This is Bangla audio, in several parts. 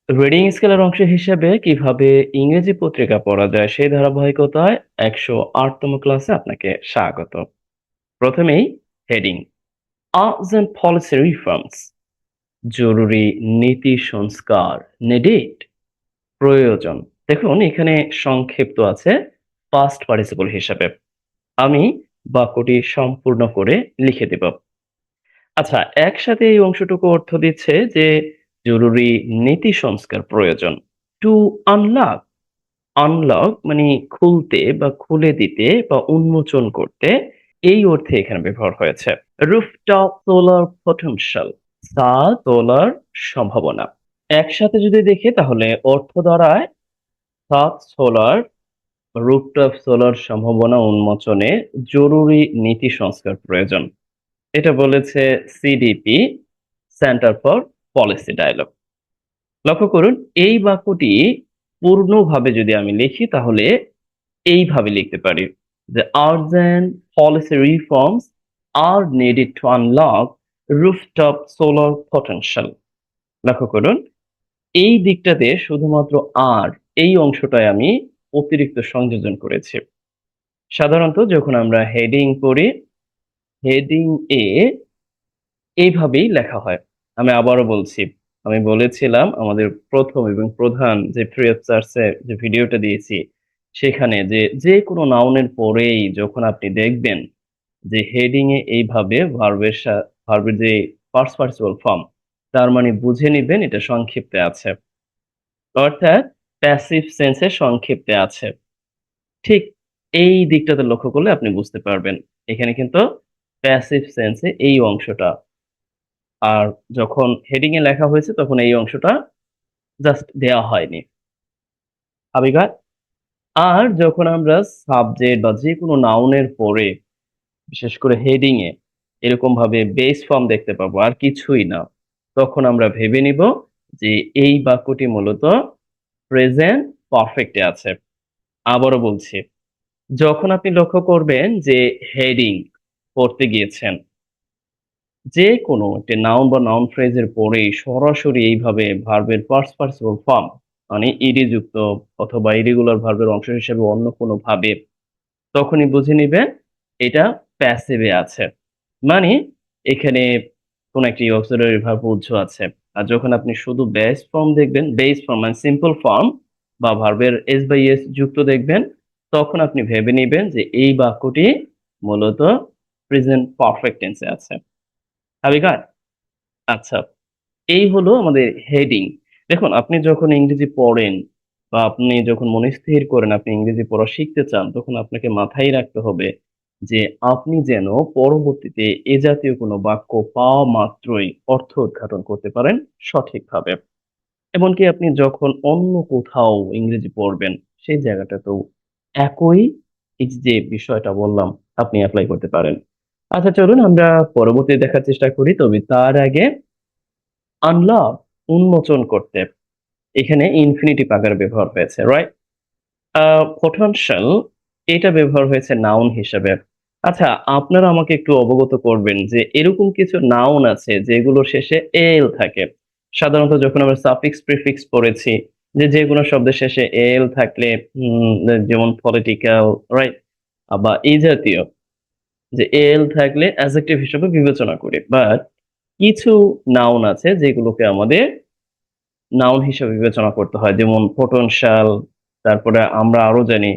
রিডিং স্কেলের অংশ হিসেবে কিভাবে ইংরেজি পত্রিকা পড়া যায় সেই ধারাবাহিকতায় ১০৮তম ক্লাসে আপনাকে স্বাগত। প্রথমেই হেডিং আর্জেন্ট পলিসি রিফর্মস, জরুরি নীতি সংস্কার, নেডেড, প্রয়োজন। দেখুন এখানে সংক্ষিপ্ত আছে পাস্ট পার্টিসিপল হিসাবে। আমি বাক্যটি সম্পূর্ণ করে লিখে দেব। আচ্ছা, একসাথে এই অংশটুকু অর্থ দিচ্ছে যে জরুরি নীতি সংস্কার প্রয়োজন। টু আনলক, আনলক মানে খুলতে বা খুলে দিতে বা উন্মোচন করতে, এই অর্থে এখানে ব্যবহার হয়েছে। রুফটপ সোলার পটেনশিয়াল, ছাদ সোলার সম্ভাবনা। একসাথে যদি দেখি তাহলে অর্থ দাঁড়ায় ছাদ সোলার, রুফটপ সোলার সম্ভাবনা উন্মোচনে জরুরি নীতি সংস্কার প্রয়োজন। এটা বলেছে CDP, centre for policy dialogue. লক্ষ্য করুন এই বাক্যটি পূর্ণভাবে যদি আমি লিখি তাহলে এইভাবে লিখতে পারি যে urgent policy reforms are needed to unlock rooftop solar potential. লক্ষ্য করুন এই দিকটাতে শুধুমাত্র আর এই অংশটায় আমি অতিরিক্ত সংযোজন করেছি। সাধারণত যখন আমরা হেডিং পড়ি, হেডিং এ এইভাবেই লেখা হয়। আমি আবারও বলছি, আমি বলেছিলাম আমাদের প্রথম এবং প্রধান যে ফ্রি অফ চার্জে যে ভিডিওটা দিয়েছি সেখানে যে যে কোনো নাউনের পরেই যখন আপনি দেখবেন যে হেডিং এ এইভাবে ভার্বের যে ফার্স্ট পার্টিসিপল ফর্ম, তার মানে বুঝে নিবেন এটা সংক্ষিপ্তে আছে, অর্থাৎ প্যাসিভ সেন্সে সংক্ষিপ্তে আছে। ঠিক এই দিকটাতে লক্ষ্য করলে আপনি বুঝতে পারবেন এখানে কিন্তু প্যাসিভ সেন্সে এই অংশটা, আর যখন হেডিং এ লেখা হয়েছে তখন এই অংশটা জাস্ট দেয়া হয়নি। আবিগা, আর যখন আমরা সাবজেক্ট বা যে কোনো নাউনের পরে বিশেষ করে হেডিং এ এরকম ভাবে বেস ফর্ম দেখতে পাবো আর কিছুই না, তখন আমরা ভেবে নিব যে এই বাক্যটি মূলত প্রেজেন্ট পারফেক্টে আছে। আবারও বলছি, যখন আপনি লক্ষ্য করবেন যে হেডিং পড়তে গিয়েছেন যে কোনো একটি নাউন বা নাউন ফ্রেজের পরেই সরাসরি এইভাবে ভার্বের পাস্ট পার্টিসিপল ফর্ম মানে ইডি যুক্ত অথবা ইরেগুলার ভার্বের অংশ হিসেবে অন্য কোনো ভাবে, তখনই বুঝে নিবেন এটা প্যাসিভে আছে। মানে এখানে কোন একটি অক্সিলারি ভার্ব উৎস আছে। আর যখন আপনি শুধু বেস ফর্ম দেখবেন, বেস ফর্ম মানে সিম্পল ফর্ম বা ভার্বের এস বাই এস যুক্ত দেখবেন, তখন আপনি ভেবে নিবেন যে এই বাক্যটি মূলত প্রেজেন্ট পারফেক্ট টেন্সে আছে। Have you got? আচ্ছা, এই হলো আমাদের হেডিং। দেখুন আপনি যখন ইংরেজি পড়েন বা আপনি যখন মনে স্থির করেন আপনি ইংরেজি পড়া শিখতে চান, তখন আপনাকে মাথায় রাখতে হবে যে আপনি যেন পরবর্তীতে এ জাতীয় কোনো বাক্য পাওয়া মাত্রই অর্থ উদ্ঘাটন করতে পারেন সঠিকভাবে। এমনকি আপনি যখন অন্য কোথাও ইংরেজি পড়বেন সেই জায়গাটাতেও একই এই যে বিষয়টা বললাম আপনি এপ্লাই করতে পারেন। আচ্ছা চলুন আমরা পরবর্তী দেখার চেষ্টা করি, তবে তার আগে আনলক উন্মোচন করতে এখানে ইনফিনিটিভ আকারে ব্যবহার হয়েছে, রাইট? পটেনশিয়াল এটা ব্যবহার হয়েছে নাউন হিসেবে। আচ্ছা, আপনারা আমাকে একটু অবগত করবেন যে এরকম কিছু নাউন আছে যেগুলোর শেষে এল থাকে। সাধারণত যখন আমরা সাফিক্স প্রিফিক্স পড়েছি যে যে কোনো শব্দের শেষে এল থাকলে যেমন পলিটিক্যাল, রাইট, বা এই জাতীয় যে এল থাকলে অ্যাডজেক্টিভ হিসেবে বিবেচনা করি, বাট কিছু নাউন আছে যেগুলোকে আমাদের নাউন হিসেবে বিবেচনা করতে হয়, যেমন পোটেনশিয়াল, তারপরে আমরা আরো জানি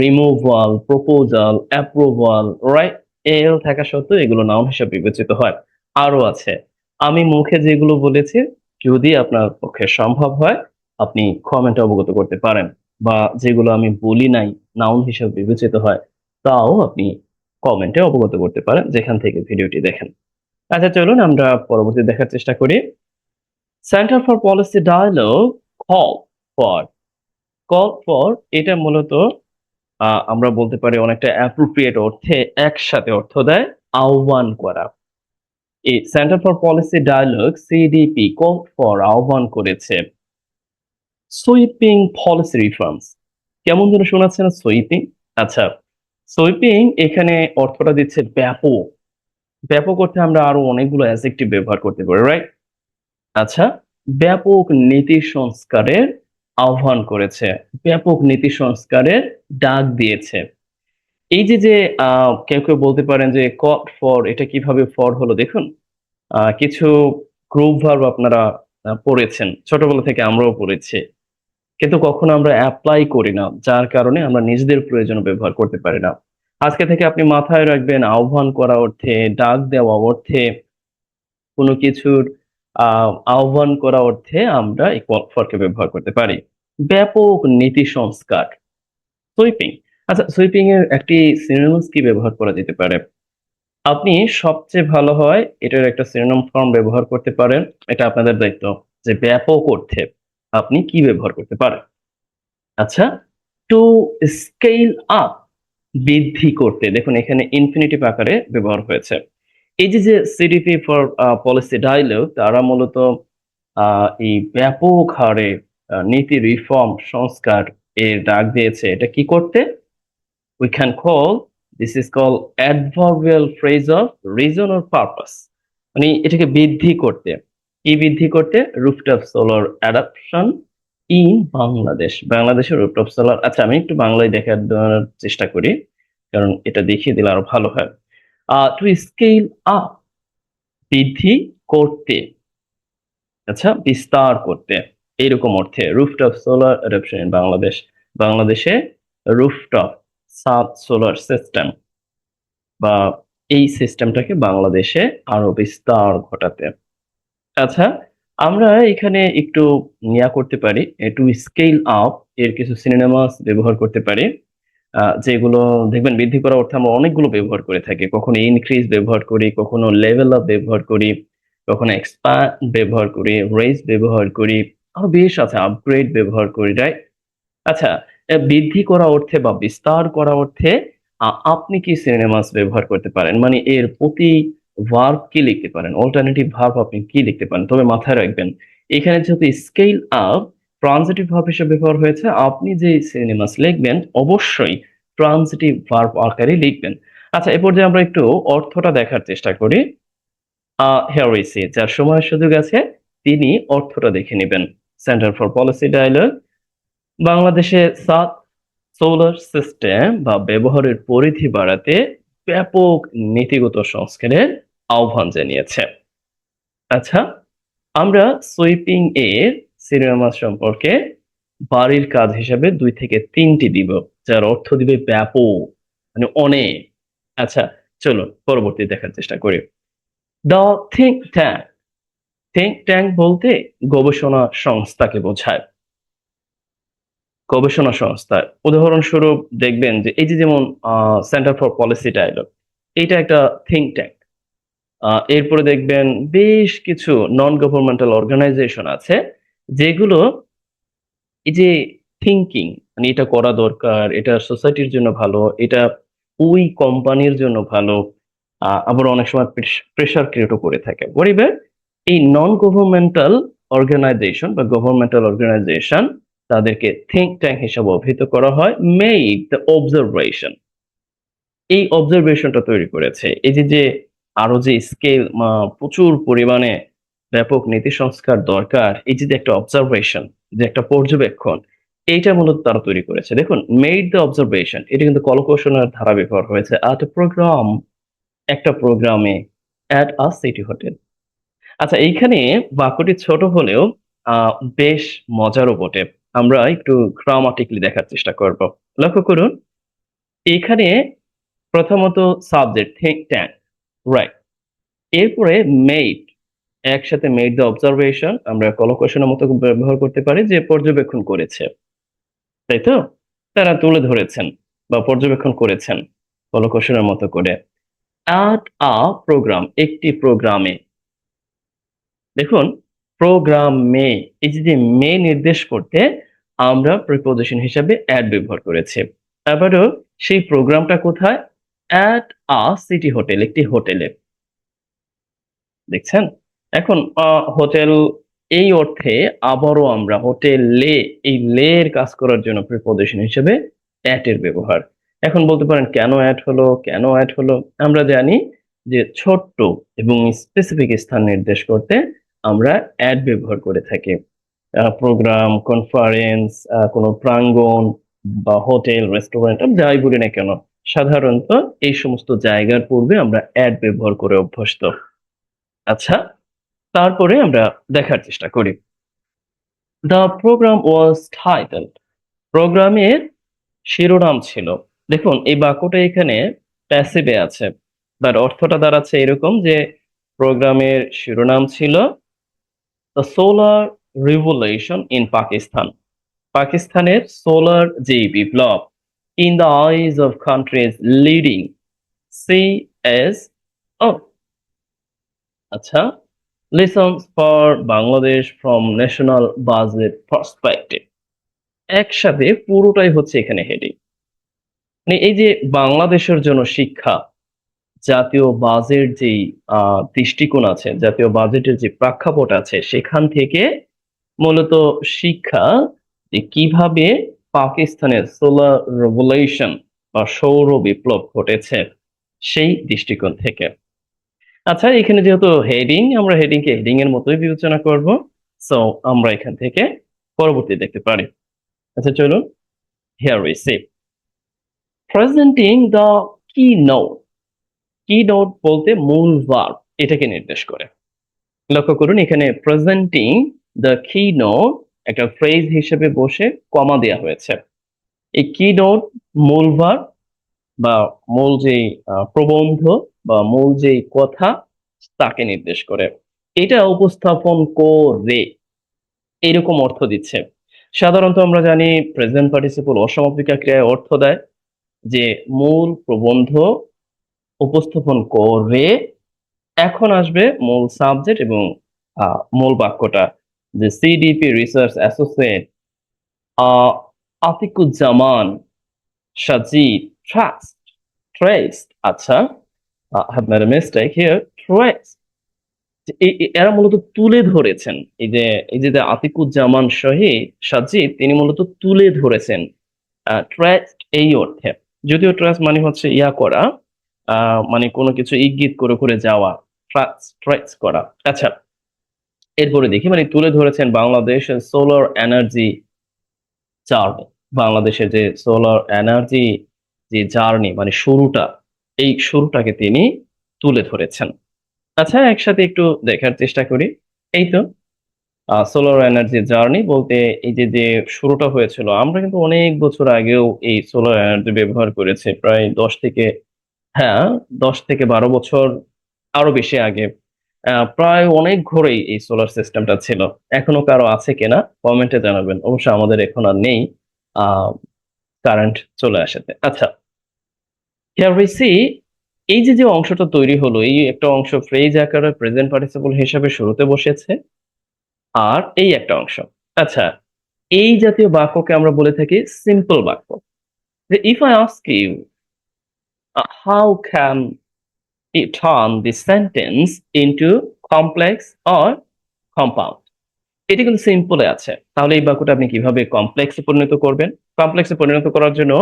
রিমুভাল, প্রপোজাল, অ্যাপ্রুভাল, রাইট? এল থাকা সত্ত্বেও এগুলো নাউন হিসেবে বিবেচিত হয়। আরো আছে, আমি মুখে যেগুলো বলেছি যদি আপনার পক্ষে সম্ভব হয় আপনি কমেন্টে অবগত করতে পারেন, বা যেগুলো আমি বলি নাই নাউন হিসেবে বিবেচিত হয় তাও আপনি কমেন্টে অবগত করতে পারেন যেখান থেকে ভিডিওটি দেখেন। আচ্ছা চলুন আমরা পরবর্তী দেখার চেষ্টা করি। Centre for policy dialogue call for, call for এটা মূলত আমরা বলতে পারি অনেকটা অ্যাপ্রোপ্রিয়েট অর্থে একসাথে অর্থ দেয় আহ্বান করা। এই centre for policy dialogue CDP call for আহ্বান করেছে সুইপিং পলিসি রিফর্মস। কেমন যেন শোনাচ্ছে না সুইপিং? আচ্ছা, সুইপিং এখানে অর্থটা দিচ্ছে ব্যাপক। ব্যাপক অর্থে আমরা আরো অনেকগুলো অ্যাডজেক্টিভ ব্যবহার করতে পারি, রাইট? আচ্ছা, ব্যাপক নীতি সংস্কারের আহ্বান করেছে, ব্যাপক নীতি সংস্কারের ডাক দিয়েছে। এই যে যে কেউ কেউ বলতে পারেন যে কট ফর, এটা কিভাবে ফর হলো দেখুন। কিছু গ্রুপ ভার্ব আপনারা পড়েছেন, ছোটবেলা থেকে আমরাও পড়েছি, কিন্তু কখনো আমরা অ্যাপ্লাই করি না, যার কারণে আমরা নিজেদের প্রয়োজনে ব্যবহার করতে পারি না। আজকে থেকে আপনি মাথায় রাখবেন, আহ্বান করা অর্থে, ডাক দেওয়া অর্থে, কোনো কিছুর আহ্বান করা অর্থে আমরা এই ফরকে ব্যবহার করতে পারি। ব্যাপক নীতি সংস্কার, সুইপিং। আচ্ছা, সুইপিং এর একটি সিনোনিমস কি ব্যবহার করা যেতে পারে? আপনি সবচেয়ে ভালো হয় এটার একটা সিনোনিম ফর্ম ব্যবহার করতে পারেন। এটা আপনাদের দায়িত্ব যে ব্যাপক অর্থে আপনি কি ব্যবহার করতে পারেন। আচ্ছা, টু স্কেল আপ, বৃদ্ধি করতে। দেখুন এখানে ইনফিনিটিভ আকারে ব্যবহার হয়েছে। এই যে যে সিডিপি ফর পলিসি ডায়ালগ, তারা মূলত এই ব্যাপক হারে নীতি রিফর্ম সংস্কার এর ডাক দিয়েছে। এটা কি করতে? we can call, this is called adverbial phrase of reason or purpose, মানে এটাকে বৃদ্ধি করতে। কি বৃদ্ধি করতে? Rooftop solar adoption in Bangladesh, বাংলাদেশের রুফটপ সোলার। আচ্ছা, আমি একটু বাংলায় দেওয়ার চেষ্টা করি, কারণ এটা দেখিয়ে দিলে আরো ভালো হয়। টু স্কেল আপ, বৃদ্ধি করতে, আচ্ছা বিস্তার করতে, এইরকম অর্থে rooftop solar adoption in Bangladesh, বাংলাদেশে রুফটপ সাব সোলার সিস্টেম বা এই সিস্টেমটাকে বাংলাদেশে আরো বিস্তার ঘটাতে। আচ্ছা, আমরা এখানে একটু নিয়া করতে পারি, টু স্কেল আপ এর কিছু সিনোনিমাস ব্যবহার করতে পারি, যেগুলো দেখবেন বৃদ্ধি করা অর্থে আমরা অনেকগুলো ব্যবহার করে থাকি। কখনো ইনক্রিজ ব্যবহার করি, কখনো লেভেল আপ ব্যবহার করি, কখনো এক্সপ্যান্ড ব্যবহার করি, রেজ ব্যবহার করি, আরো বেশ আছে, আপগ্রেড ব্যবহার করি, রাইট? আচ্ছা, বৃদ্ধি করা অর্থে বা বিস্তার করা অর্থে আপনি কি সিনোনিমাস ব্যবহার করতে পারেন? মানে এর প্রতি ভার্ব কি লিখতে পারেন, অল্টারনেটিভ ভার্ব আপনি কি লিখতে পারেন? তবে মাথায় রাখবেন, এখানে যেহেতু স্কেল আপ ট্রানজিটিভ ভার্ব হিসেবে ব্যবহার হয়েছে, আপনি যে সিনোনিমাস লিখবেন অবশ্যই ট্রানজিটিভ ভার্ব আকারে লিখবেন। আচ্ছা, এ পর্যায়ে আমরা একটু অর্থটা দেখার চেষ্টা করি। হিয়ার উই সি, যার সময় সুযোগ আছে তিনি অর্থটা দেখে নেবেন। সেন্টার ফর পলিসি ডায়ালগ বাংলাদেশে সাত সোলার সিস্টেম বা ব্যবহারের পরিধি বাড়াতে ব্যাপক নীতিগত সংস্কারের আহ্বান জানিয়েছে। আচ্ছা, আমরা সুইপিং এর সিনোনিমাস সম্পর্কে বাড়ির কাজ হিসাবে 2 থেকে 3টি দিব, যার অর্থ দিবে ব্যাপক, মানে অনেক। আচ্ছা, চলুন পরবর্তী দেখার চেষ্টা করি। The think tank, think tank বলতে গবেষণা সংস্থাকে বোঝায়, গবেষণা সংস্থা। উদাহরণস্বরূপ দেখবেন যে এই যে যেমন সেন্টার ফর পলিসি ডায়ালগ, এইটা একটা থিঙ্ক ট্যাঙ্ক। এরপরে দেখবেন বেশ কিছু নন গভর্নমেন্টাল অর্গানাইজেশন আছে, যেগুলো এই যে থিঙ্কিং, মানে এটা করা দরকার, এটা সোসাইটির জন্য ভালো, এটা ওই কোম্পানির জন্য ভালো, আবার অনেক সময় প্রেশার ক্রিয়েটও করে থাকে। পরিবার, এই নন গভর্নমেন্টাল অর্গানাইজেশন বা গভর্নমেন্টাল অর্গানাইজেশন, তাদেরকে থিঙ্ক ট্যাঙ্ক হিসাবে অভিহিত করা হয়। মেক দ্য অবজারভেশন, এই অবজারভেশনটা তৈরি করেছে। এই যে যে আরো যে স্কেল, প্রচুর পরিমাণে ব্যাপক নীতি সংস্কার দরকার, এই যে একটা অবজারভেশন, যে একটা পর্যবেক্ষণ, এইটা মূলত তারা তৈরি করেছে। দেখুন, মেড দ্য অবজারভেশন, এটা কিন্তু কলকৌশলের ধারা ব্যবহার হয়েছে। আট প্রোগ্রাম, একটা প্রোগ্রামে, অ্যাট আ সিটি হোটেল। আচ্ছা, এইখানে বাক্যটি ছোট হলেও বেশ মজারও বটে। আমরা একটু গ্রামাটিক্যালি দেখার চেষ্টা করব। লক্ষ্য করুন, এখানে প্রথমত সাবজেক্ট থিঙ্ক ট্যাঙ্ক, রাইট। এরপরে মেড, একসাথে মেড দ্য অবজারভেশন আমরা কলকৌশলের মতো ব্যবহার করতে পারি, যে পর্যবেক্ষণ করেছে, তাই তো? তারা তুলে ধরেছেন বা পর্যবেক্ষণ করেছেন কলকৌশলের মতো করে। অ্যাট আ প্রোগ্রাম, একটি প্রোগ্রামে। দেখুন, প্রোগ্রামে, এই যে মে নির্দেশ করতে আমরা প্রিপোজিশন হিসাবে অ্যাট ব্যবহার করেছি। আবারও সেই প্রোগ্রামটা কোথায়? অ্যাট আ সিটি হোটেল, একটি হোটেলে। দেখছেন? এখন হোটেল এই অর্থে আবারও আমরা হোটেলে, এই লে এর কাজ করার জন্য প্রিপোজিশন হিসেবে অ্যাট এর ব্যবহার। এখন বলতে পারেন কেন অ্যাট হলো, কেন অ্যাট হলো? আমরা জানি যে ছোট্ট এবং স্পেসিফিক স্থান নির্দেশ করতে আমরা অ্যাড ব্যবহার করে থাকি। প্রোগ্রাম, কনফারেন্স, কোনো প্রাঙ্গণ বা হোটেল, রেস্টুরেন্ট আমি যাই বলি না কেন, সাধারণত এই সমস্ত জায়গার পূর্বে আমরা অ্যাড ব্যবহার করে অভ্যস্ত। আচ্ছা, তারপরে আমরা দেখার চেষ্টা করি। The programme was titled. প্রোগ্রামের শিরোনাম ছিল। দেখুন এই বাক্যটা এখানে প্যাসিভে আছে। তার অর্থটা দাঁড়াচ্ছে এরকম যে প্রোগ্রামের শিরোনাম ছিল the solar revolution in Pakistan. পাকিস্তানের সোলার যে বিপ্লব in the eyes of countries leading CSO। আচ্ছা, listens for Bangladesh from national budget perspective. একসাথে পুরোটাই হচ্ছে এখানে হেডিং। মানে এই যে বাংলাদেশের জন্য শিক্ষা, জাতীয় বাজেট যেই দৃষ্টিকোণ আছে, জাতীয় বাজেটের যে প্রেক্ষাপট আছে সেখান থেকে মূলত শিক্ষা যে কিভাবে পাকিস্তানের সোলার রেভলিউশন বা সৌর বিপ্লব ঘটেছে সেই দৃষ্টিকোণ থেকে। আচ্ছা, এখানে যেহেতু হেডিং, আমরা হেডিংকে হেডিং এর মতোই বিবেচনা করব। সো আমরা এখান থেকে পরবর্তী দেখতে পারি। আচ্ছা চলুন, here we see presenting the কি নোট। কি নোট বলতে মূল ভার্ব এটাকে নির্দেশ করে। লক্ষ্য করুন এখানে প্রেজেন্টিং দ্য কি নোট একটা ফ্রেজ হিসেবে বসে কমা দেওয়া হয়েছে। এই কি নোট মূল ভার্ব বা মূল যে প্রবন্ধ বা মূল যে কথা তাকে নির্দেশ করে। এটা উপস্থাপন করে এরকম অর্থ দিচ্ছে। সাধারণত আমরা জানি প্রেজেন্ট পার্টিসিপল অসমাপিকা ক্রিয়ায় অর্থ দেয় যে মূল প্রবন্ধ উপস্থাপন করে এখন আসবে মূল সাবজেক্ট এবং মূল বাক্যটা যে CDP research associate Atiquzzaman Sajid trust ট্রেস্ট। আচ্ছা, have made a mistake here. ট্রেস্ট এরা মূলত তুলে ধরেছেন। এই যে আতিকুজ্জামান সাজিদ তিনি মূলত তুলে ধরেছেন ট্রাস্ট এই অর্থে। যদিও ট্রাস্ট মানে হচ্ছে ইয়া করা, মানে কোনো কিছু ইঙ্গিত করে করে যাওয়া, ট্রাস্ট করা। আচ্ছা, এরপরে দেখি মানে তুলে ধরেছেন বাংলাদেশের সোলার এনার্জি জার্নি। বাংলাদেশের যে সোলার এনার্জি যে জার্নি মানে শুরুটা, এই শুরুটাকে তিনি তুলে ধরেছেন। আচ্ছা, একসাথে একটু দেখার চেষ্টা করি। এই তো সোলার এনার্জি জার্নি বলতে এই যে যে শুরুটা হয়েছিল, আমরা কিন্তু অনেক বছর আগেও এই সোলার এনার্জি ব্যবহার করেছি, প্রায় 10 থেকে, হ্যাঁ, 10 থেকে 12 বছর, আরো বেশি আগে। প্রায় অনেক ঘরেই এই সোলার সিস্টেমটা ছিল। এখনো কারো আছে কিনা কমেন্টে জানাবেন। অবশ্য আমাদের এখন আর নেই, কারেন্ট চলে আসাতে। আচ্ছা, হিয়ার উই সি এই যে যে অংশটা তৈরি হলো, এই একটা অংশ ফ্রেজ আকারে প্রেজেন্ট পার্টিসিপল হিসাবে শুরুতে বসেছে, আর এই একটা অংশ। আচ্ছা, এই জাতীয় বাক্যকে আমরা বলে থাকি সিম্পল বাক্য। যে if I ask you how can it turn the sentence into complex or compound, এটা কিন্তু সিম্পলে আছে। তাহলে এই বাক্যটা আপনি কিভাবে কমপ্লেক্সে পরিণত করবেন? কমপ্লেক্সে পরিণত করার জন্য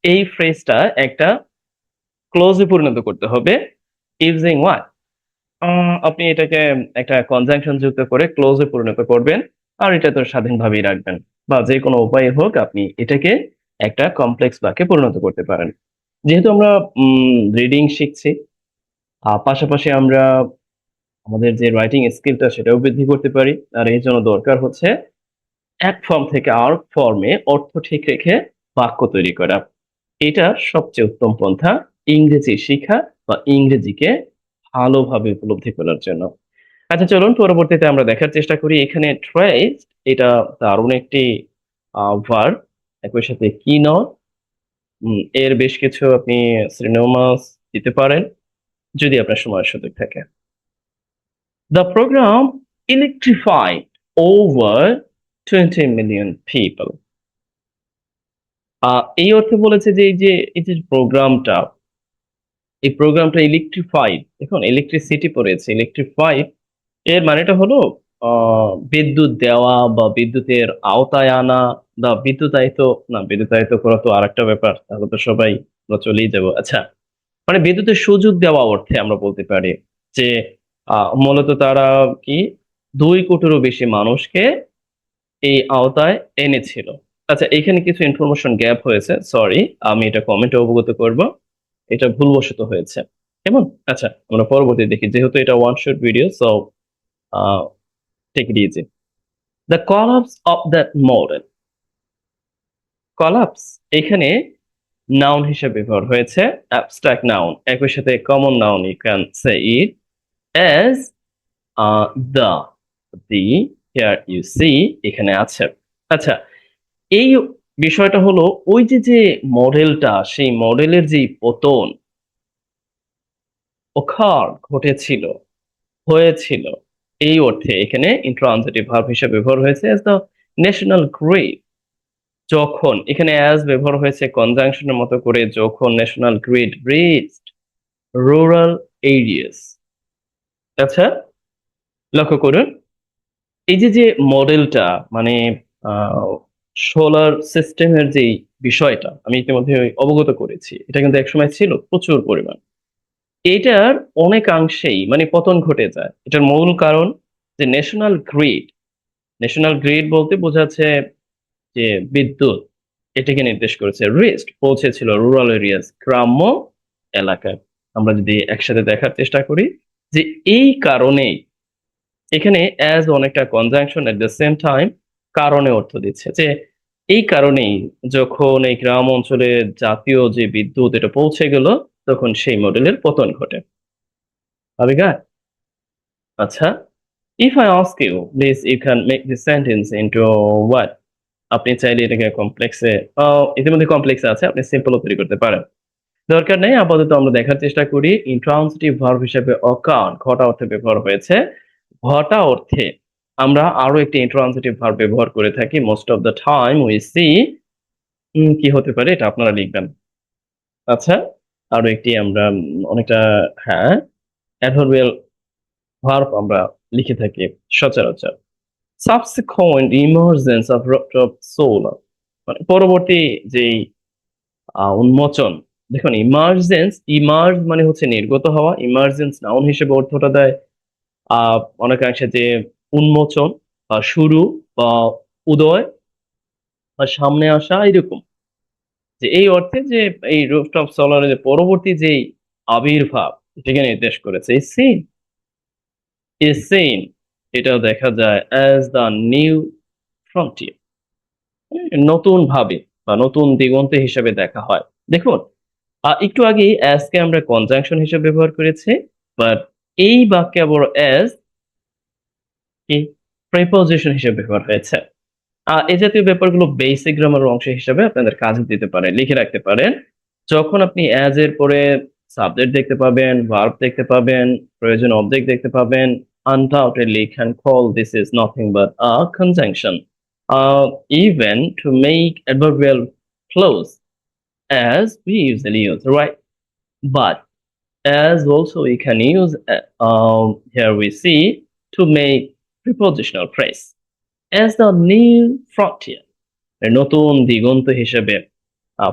এই ফ্রেজটা একটা ক্লোজে পরিণত করতে হবে। Using what? আপনি এটাকে একটা কনজাংশন যুক্ত করে ক্লোজে পরিণত করবেন, আর এটা তো স্বাধীনভাবেই রাখবেন, বা যে কোনো উপায়ে হোক আপনি এটাকে একটা কমপ্লেক্স বাক্যে পরিণত করতে পারেন। যেহেতু আমরা রিডিং শিখছি, পাশাপাশি আমরা আমাদের যে রাইটিং স্কিলটা সেটাও বৃদ্ধি করতে পারি। আর এই জন্য দরকার হচ্ছে এক ফর্ম থেকে আর ফর্মে অর্থ ঠিক রেখে বাক্য তৈরি করা। এটা সবচেয়ে উত্তম পন্থা ইংরেজি শিখা বা ইংরেজিকে ভালোভাবে উপলব্ধি করার জন্য। আচ্ছা চলুন পরবর্তীতে আমরা দেখার চেষ্টা করি। এখানে ট্রেস এটা দারুণ একটি ভার্ব, একই সাথে কি নট, এর বেশ কিছু আপনি সিনোনিমাস দিতে পারেন যদি আপনার সময় সুযোগ থাকে। The program electrified over 20 million people. এই অর্থে বলেছে যে এই যে প্রোগ্রামটা, এই প্রোগ্রামটা ইলেকট্রিফাইড। দেখুন ইলেকট্রিসিটি পড়েছে, ইলেকট্রিফাইড এর মানেটা হলো বিদ্যুৎ দেওয়া বা বিদ্যুতের আওতায় আনা বা বিদ্যুতায়িত। না, বিদ্যুতায়িত করা তো আরেকটা ব্যাপার, তাহলে তো সবাই আমরা চলেই যাবো। আচ্ছা, মানে বিদ্যুতের সুযোগ দেওয়া অর্থে আমরা বলতে পারি যে মূলত তারা কি 2 কোটিরও বেশি মানুষকে এই আওতায় এনেছিল। আচ্ছা, এখানে কিছু ইনফরমেশন গ্যাপ হয়েছে, সরি, আমি এটা কমেন্টে অবগত করব। এটা ভুলবশত হয়েছে, কেমন? আচ্ছা, আমরা পরবর্তী দেখি, যেহেতু এটা one shot video, so take it easy. The collapse of that model. Collapse এখানে নাউন হিসেবে ব্যবহার হয়েছে, অ্যাবস্ট্রাক্ট নাউন, একই সাথে common noun, you can say it as the, the, here you see, এখানে আছে। আচ্ছা, এই বিষয়টা হলো ওই যে যে মডেলটা, সেই মডেলের যে পতন ওখার ঘটেছিল, হয়েছিল, এই অর্থে এখানে ইন্ট্রানজিটিভ ভার্ব হিসেবে ব্যবহার হয়েছে অ্যাজ দ্য ন্যাশনাল গ্রিড। যখন এখানে অ্যাজ ব্যবহার হয়েছে কনজাংশনের মতো করে, যখন national grid reached rural areas. আচ্ছা, লক্ষ্য করুন, এই যে যে মডেলটা, মানে সোলার সিস্টেমের যে বিষয়টা আমি ইতিমধ্যে অবগত করেছি, এটা কিন্তু একসময় ছিল প্রচুর পরিমাণ। এটার অনেকাংশেই মানে পতন ঘটে যায়। এটার মূল কারণ যে ন্যাশনাল গ্রিড, ন্যাশনাল গ্রিড বলতে বোঝাচ্ছে যে বিদ্যুৎ, এটাকে নির্দেশ করেছে। রিস্ট পৌঁছেছিল রুরাল এরিয়াস, গ্রাম্য এলাকায়। আমরা যদি একসাথে দেখার চেষ্টা করি যে এই কারণেই এখানে অ্যাজ অনেকটা conjunction, at the same time কারণে অর্থ দিচ্ছে, যে এই কারণেই যখন এই গ্রাম অঞ্চলে জাতীয় যে বিদ্যুৎ এটা পৌঁছে গেল, তখন সেই মডেলের পতন ঘটে। আবিগা, আচ্ছা, if I ask you please, you can make this sentence into what. আপনি চাইলে এটাকে কমপ্লেক্সে, ইতিমধ্যে কমপ্লেক্সে আছে, আপনি সিম্পলও তৈরি করতে পারেন, দরকার নেই। আপাতত আমরা দেখার চেষ্টা করি। ইন্ট্রান্সিটিভ ভার্ব হিসেবে অকান ঘটা অর্থে ব্যবহার হয়েছে। ঘটা অর্থে আমরা আরো একটি ইন্ট্রান্সিটিভ ভার্ব ব্যবহার করে থাকি most of the time, we see. কি হতে পারে এটা আপনারা লিখবেন। আচ্ছা, আরো একটি আমরা অনেকটা, হ্যাঁ, অ্যাডভার্বিয়াল ভার্ব আমরা লিখে থাকি সচরাচর। Subsequent emergence of rooftop solar, মানে পরবর্তী যেই উন্মোচন। দেখুন, ইমার্জেন্স, ইমার্জ মানে হচ্ছে নির্গত হওয়া, ইমার্জেন্স নাউন হিসেবে অর্থটা দেয় অনেকাংশে যে উন্মোচন বা শুরু বা উদয় বা সামনে আসা, এরকম। যে এই অর্থে যে এই রুফটপ সোলারের যে পরবর্তী যেই আবির্ভাব, এটাকে নির্দেশ করেছে। এই সিন, এই সিন, এটাও দেখা যায় অ্যাজ দ্য নিউ ফ্রন্টিয়ার, নতুন ভাবে বা নতুন দিগন্তে হিসেবে দেখা হয়। দেখুন, একটু আগে অ্যাজ কে আমরা কনজাংশন হিসেবে ব্যবহার করেছি, বাট এই বাক্যে আবার অ্যাজ কি প্রিপোজিশন হিসেবে ব্যবহার হয়েছে। এই জাতীয় ব্যাপারগুলো বেসিক গ্রামারের অংশ হিসেবে আপনাদের কাজে দিতে পারে, লিখে রাখতে পারেন। যখন আপনি অ্যাজ এর পরে সাবজেক্ট দেখতে পাবেন, ভার্ব দেখতে পাবেন, প্রয়োজন অবজেক্ট দেখতে পাবেন, undoubtedly can call this is nothing but a conjunction, even to make adverbial clause as we usually use, right? But as also we can use, here we see, to make prepositional phrase as the new frontier, নতুন দিগন্ত হিসেবে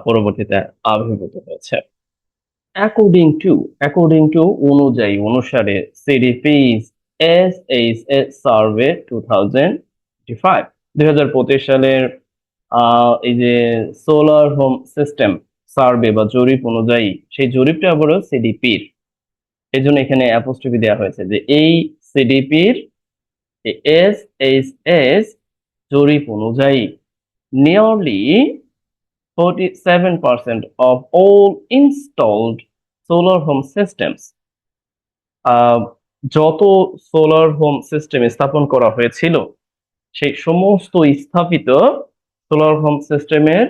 পরবর্তীতে আবির্ভূত হয়েছে। অ্যাকর্ডিং টু অনুযায়ী, অনুসারে, সিডিপি's SHS সার্ভে 2025, 2025 সালের এই যে সোলার হোম সিস্টেম সার্ভে বা জরিপ অনুযায়ী, সেই জরিপটা আবারও সিডিপির, এই জন্য এখানে অ্যাপোস্ট্রফি দেওয়া হয়েছে যে এই সিডিপির SHS জরিপ অনুযায়ী nearly 47% of all installed solar home systems, যত সোলার হোম সিস্টেম স্থাপন করা হয়েছিল, সেই সমস্ত স্থাপিত সোলার হোম সিস্টেমের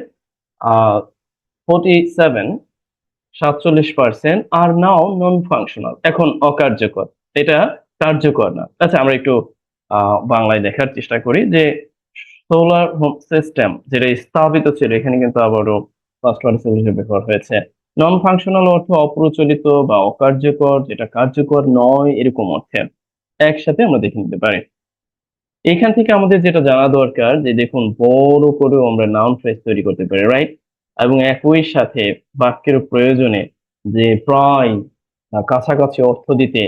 47% আর নাও নন ফাংশনাল, এখন অকার্যকর, এটা কার্যকর না। আচ্ছা, আমরা একটু বাংলায় দেখার চেষ্টা করি যে সোলার হোম সিস্টেম যেটা স্থাপিত ছিল, এখানে কিন্তু আবারও ফার্স্ট পার্সন হিসেবে ব্যবহার হয়েছে। নন ফাংশনাল অর্থ অপ্রচলিত বা অকার্যকর, যেটা কার্যকর নয়, এরকম অর্থে একসাথে আমরা দেখে নিতে পারি। এখান থেকে আমাদের যেটা জানা দরকার, যে দেখুন, বড় করেও আমরা নাউন ফ্রেজ তৈরি করতে পারি, রাইট? এবং একই সাথে বাক্যের প্রয়োজনে যে প্রায় কাছাকাছি অর্থ দিতে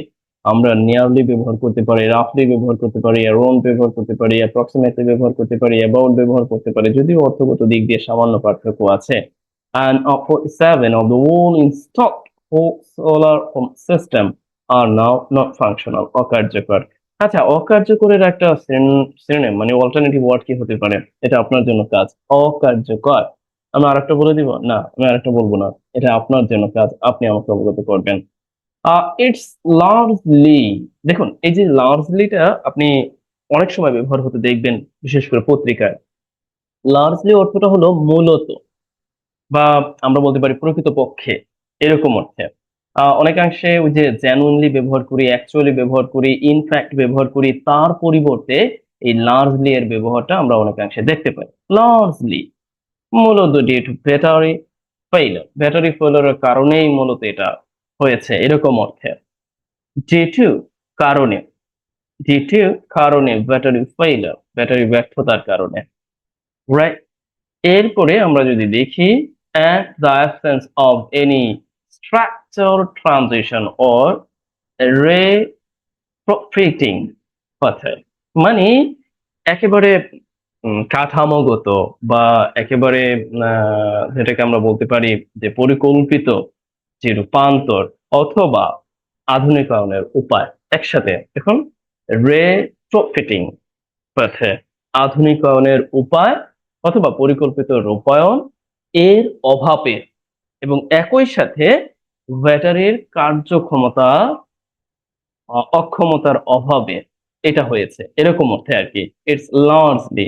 আমরা নিয়ারলি ব্যবহার করতে পারি, রাফলি ব্যবহার করতে পারি, অ্যারাউন্ড ব্যবহার করতে পারি, অ্যাপ্রক্সিমেটলি ব্যবহার করতে পারি, অ্যাবাউট ব্যবহার করতে পারি, যদিও অর্থগত দিক দিয়ে সামান্য পার্থক্য আছে। And 47 of the wall in stock solar home system are now not functional, অকার্যকর। আচ্ছা, অকার্যকরের একটা সিনোনিম মানে অল্টারনেটিভ ওয়ার্ড কি হতে পারে? এটা আপনার জন্য কাজ। অকার্যকর। আমি আরেকটা বলে দিব? না, আমি আরেকটা বলবো না। এটা আপনার জন্য কাজ, আপনি আমাকে অবগত করবেন। ইটস লার্জলি, দেখুন এই যে লার্জলিটা আপনি অনেক সময় ব্যবহার হতে দেখবেন, বিশেষ করে পত্রিকায়। লার্জলি অর্থটা হলো মূলত, বা আমরা বলতে পারি প্রকৃতপক্ষে, এরকম অর্থে। অনেকাংশে ওই যে জেনুইনলি ব্যবহার করি, অ্যাকচুয়ালি ব্যবহার করি, ইনফ্যাক্ট ব্যবহার করি, তার পরিবর্তে এই লার্জলি এর ব্যবহারটা আমরা অনেকাংশে দেখতে পাই। লার্জলি মূলত due to battery failure, battery ফেইলারের কারণেই মূলত এটা হয়েছে, এরকম অর্থে। ডিউ টু কারণে, ডিউ টু কারণে, ব্যাটারি ফেইলার ব্যাটারি ব্যর্থতার কারণে, রাইট। এরপরে আমরা যদি দেখি at the absence of any structural transition or retrofitting পাথর, মানে একেবারে কাঠামোগত বা একেবারে যেটাকে আমরা বলতে পারি যে পরিকল্পিত যে রূপান্তর অথবা আধুনিকায়নের উপায়, একসাথে দেখুন, রেট্রোফিটিং পথে আধুনিকায়নের উপায় অথবা পরিকল্পিত রূপায়ণ এর অভাবে এবং একই সাথে ব্যাটারির কার্যক্ষমতা অক্ষমতার অভাবে এটা হয়েছে, এরকম অর্থে আর কি। ইটস লার্জলি,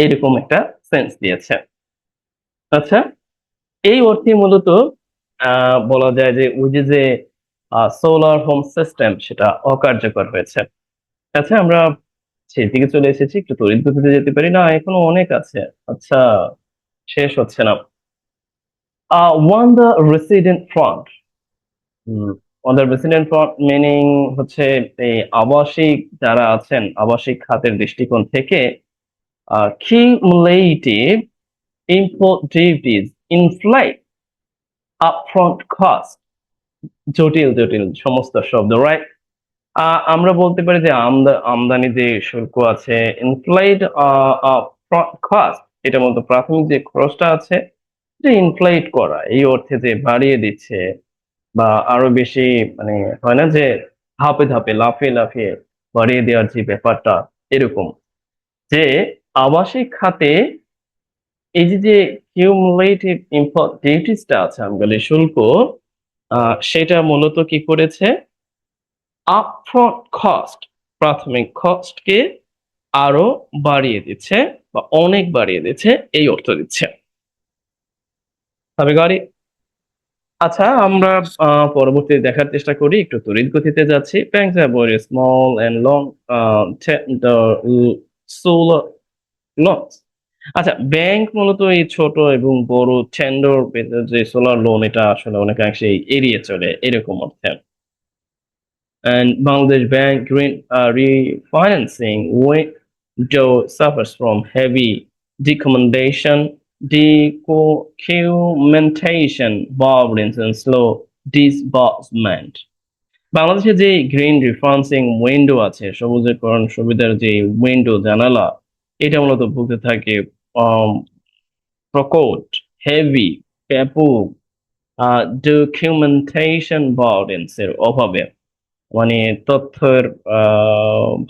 এরকম একটা সেন্স দিয়েছে। আচ্ছা, এই অর্থে মূলত বলা যায় যে ওই যে সোলার হোম সিস্টেম সেটা অকার্যকর হয়েছে। আচ্ছা, আমরা সেদিকে চলে এসেছি, একটু তড়িৎ গতিতে যেতে পারি না, এখনো অনেক আছে। আচ্ছা, শেষ হচ্ছে না। One the resident front, on the resident front meaning হচ্ছে এই আবাসিক যারা আছেন, আবাসিক খাতের দৃষ্টিকোণ থেকে cumulative import duties inflate upfront cost, জটিল জটিল সমস্ত শব্দ, রাইট। আমরা বলতে পারি যে আমদানি যে শুল্ক আছে, ইনফ্লেট আপফ্রন্ট কস্ট, এটা মূলত প্রাথমিক যে খরচটা আছে যে ইনফ্লেট করা, এই অর্থে যে বাড়িয়ে দিচ্ছে বা আরো বেশি, মানে হয় না যে ধাপে ধাপে লাফিয়ে লাফিয়ে বাড়িয়ে দেওয়ার যে ব্যাপারটা, এরকম যে আবাসিক খাতে এই যে কিউমুলেটিভ ইম্পোর্ট ডিউটিসটা আছে, আমদানি শুল্ক, সেটা মূলত কি করেছে? আপফ্রন্ট কস্ট, প্রাথমিক কস্টকে আরো বাড়িয়ে দিচ্ছে বা অনেক বাড়িয়ে দিচ্ছে, এই অর্থ দিচ্ছে। তবে গাড়ি, আচ্ছা আমরা পরবর্তীতে দেখার চেষ্টা করি, একটু তড়িৎ গতিতে যাচ্ছি। Banks have very small and long solar loans. আচ্ছা, ব্যাংক মূলত এই ছোট এবং বড় টেন্ডার যে সোলার লোন, এটা আসলে অনেকাংশেই এড়িয়ে চলে, এরকম অর্থে। And Bangladesh Bank Green refinancing window suffers from heavy documentation borrowings and slow disbursement. বাংলাদেশে যে গ্রিন রিফাইন্যান্সিং উইন্ডো আছে, সবুজীকরণ সুবিধার যে উইন্ডো জানালা, এটা মূলত ভুগতে থাকে প্রকট, হেভি, ব্যাপক ডকুমেন্টেশন বার্ডেন্স এর অভাবে, মানে তথ্যের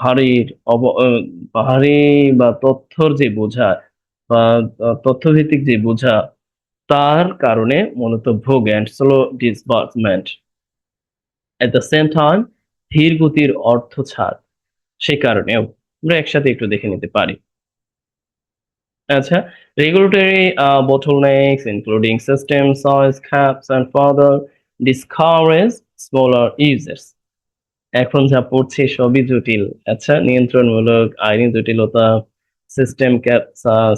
ভারী ভারী বা তথ্যর যে বোঝা বা তথ্যভিত্তিক যে বোঝা, তার কারণে মূলত ভোগ and slow disbursement. At the same time ধীর গতির অর্থ ছাড়, সে কারণেও আমরা একসাথে একটু দেখে নিতে পারি। আচ্ছা, regulatory bottlenecks including system size caps and further discourage smaller users. এখন যা পড়ছি সবই জটিল। আচ্ছা, নিয়ন্ত্রণমূলক আইনি জটিলতা, সিস্টেম ক্যাপ,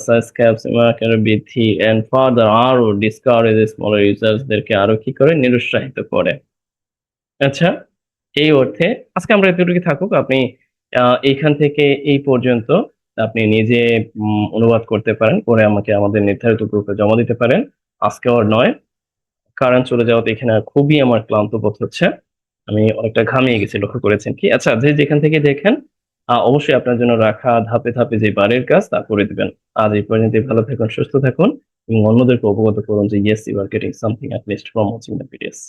সাইজ ক্যাপ, সীমারেখার বৃদ্ধি এন্ড ফার্দার আরো ডিসকারেজ স্মলার ইউজার্সদেরকে আরো কি করে? নিরুৎসাহিত করে। আচ্ছা, এই অর্থে আজকে আমরা এতটুকু থাকুক। আপনি এইখান থেকে এই পর্যন্ত আপনি নিজে অনুবাদ করতে পারেন, করে আমাকে আমাদের নির্ধারিত গ্রুপে জমা দিতে পারেন। আজকে আর নয়, কারণ চলে যাওয়াতে এখানে খুবই আমার ক্লান্ত বোধ হচ্ছে। আমি অনেকটা ঘামিয়ে গেছি, লক্ষ্য করেছেন কি? আচ্ছা, যে যেখান থেকে দেখেন, অবশ্যই আপনার জন্য রাখা ধাপে ধাপে যে বাড়ির কাজ তা করে দিবেন। আজ এই পর্যন্তই। ভালো থাকুন, সুস্থ থাকুন এবং অন্যদেরকে অবগত করুন যে yes, you are getting something at least from watching the videos.